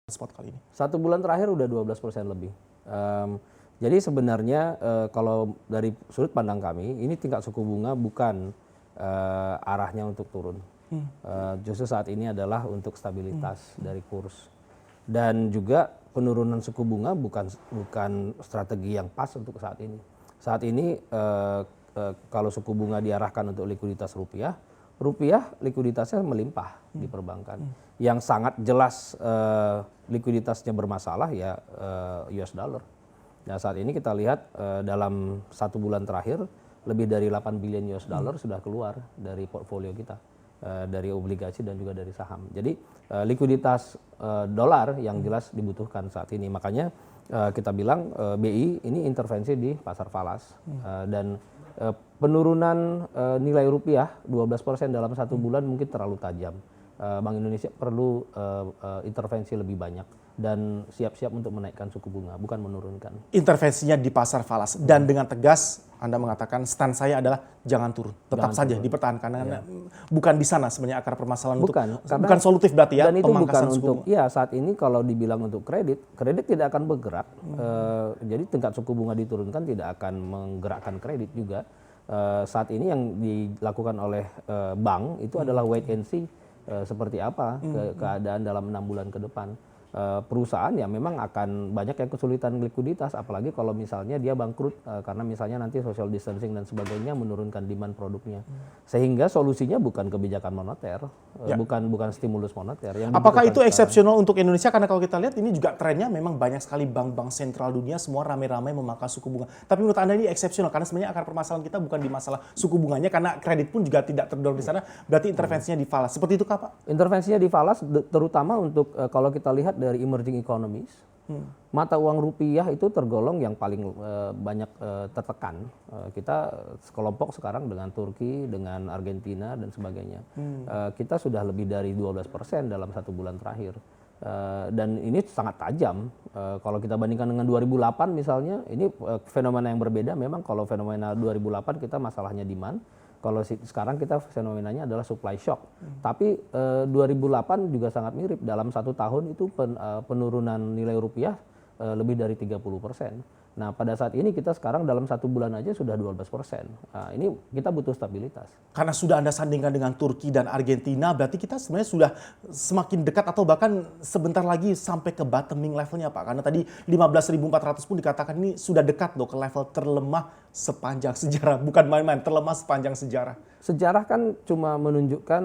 spot kali ini? 1 bulan terakhir udah 12% lebih. Jadi sebenarnya kalau dari sudut pandang kami, ini tingkat suku bunga bukan arahnya untuk turun. Justru saat ini adalah untuk stabilitas dari kurs. Dan juga penurunan suku bunga bukan strategi yang pas untuk saat ini. Saat ini kalau suku bunga diarahkan untuk likuiditas rupiah likuiditasnya melimpah di perbankan. Yang sangat jelas likuiditasnya bermasalah ya US dollar. Nah saat ini kita lihat dalam 1 bulan terakhir lebih dari 8 billion US dollar sudah keluar dari portfolio kita, dari obligasi dan juga dari saham. Jadi likuiditas dolar yang jelas dibutuhkan saat ini. Makanya kita bilang BI ini intervensi di pasar falas dan penurunan nilai rupiah 12% dalam 1 bulan mungkin terlalu tajam. Bank Indonesia perlu intervensi lebih banyak dan siap-siap untuk menaikkan suku bunga, bukan menurunkan. Intervensinya di pasar falas dan dengan tegas Anda mengatakan stand saya adalah jangan turun, tetap saja dipertahankan. Karena bukan di sana sebenarnya akar permasalahan bukan solutif berarti ya. Dan itu bukan untuk saat ini kalau dibilang untuk kredit tidak akan bergerak. Jadi tingkat suku bunga diturunkan tidak akan menggerakkan kredit juga. Saat ini yang dilakukan oleh bank itu adalah wait and see seperti apa keadaan dalam 6 bulan ke depan. Perusahaan ya memang akan banyak yang kesulitan likuiditas, apalagi kalau misalnya dia bangkrut karena misalnya nanti social distancing dan sebagainya menurunkan demand produknya. Sehingga solusinya bukan kebijakan moneter, bukan stimulus moneter. Apakah itu eksepsional untuk Indonesia? Karena kalau kita lihat ini juga trennya memang banyak sekali bank-bank sentral dunia semua rame-rame memangkas suku bunga. Tapi menurut Anda ini eksepsional karena sebenarnya akar permasalahan kita bukan di masalah suku bunganya karena kredit pun juga tidak terdorong di sana. Berarti intervensinya di falas. Seperti itu kah Pak? Intervensinya di falas terutama untuk kalau kita lihat dari emerging economies, mata uang rupiah itu tergolong yang paling banyak tertekan. Kita sekelompok sekarang dengan Turki, dengan Argentina dan sebagainya. Kita sudah lebih dari 12% dalam 1 bulan terakhir. Dan ini sangat tajam. Kalau kita bandingkan dengan 2008 misalnya, ini fenomena yang berbeda. Memang kalau fenomena 2008 kita masalahnya demand. Kalau sekarang kita fenomenanya adalah supply shock. Tapi 2008 juga sangat mirip. Dalam 1 tahun itu penurunan nilai rupiah lebih dari 30%. Nah pada saat ini kita sekarang dalam 1 bulan aja sudah 12%. Nah, ini kita butuh stabilitas. Karena sudah Anda sandingkan dengan Turki dan Argentina, berarti kita sebenarnya sudah semakin dekat atau bahkan sebentar lagi sampai ke bottoming levelnya Pak. Karena tadi 15.400 pun dikatakan ini sudah dekat loh ke level terlemah sepanjang sejarah. Bukan main-main, terlemah sepanjang sejarah. Sejarah kan cuma menunjukkan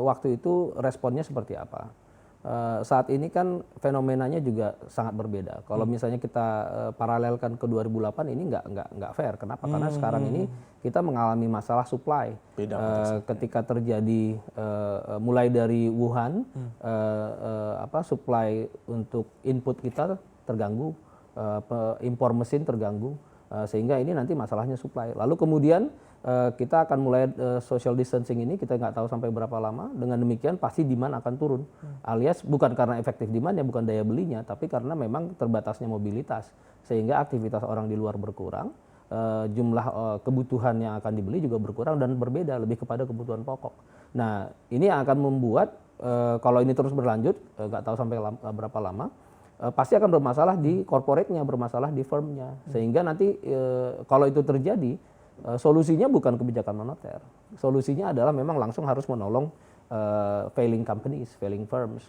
waktu itu responnya seperti apa. Saat ini kan fenomenanya juga sangat berbeda. Kalau misalnya kita paralelkan ke 2008 ini nggak fair. Kenapa? Karena sekarang ini kita mengalami masalah supply. Ketika terjadi mulai dari Wuhan, supply untuk input kita terganggu, impor mesin terganggu, sehingga ini nanti masalahnya supply. Lalu kemudian kita akan mulai social distancing ini, kita nggak tahu sampai berapa lama. Dengan demikian pasti demand akan turun. Alias bukan karena efektif demand ya, bukan daya belinya, tapi karena memang terbatasnya mobilitas. Sehingga aktivitas orang di luar berkurang, jumlah kebutuhan yang akan dibeli juga berkurang dan berbeda, lebih kepada kebutuhan pokok. Nah ini akan membuat kalau ini terus berlanjut, nggak tahu sampai berapa lama, pasti akan bermasalah di corporate-nya, bermasalah di firm-nya. Sehingga nanti kalau itu terjadi, solusinya bukan kebijakan moneter. Solusinya adalah memang langsung harus menolong failing companies, failing firms.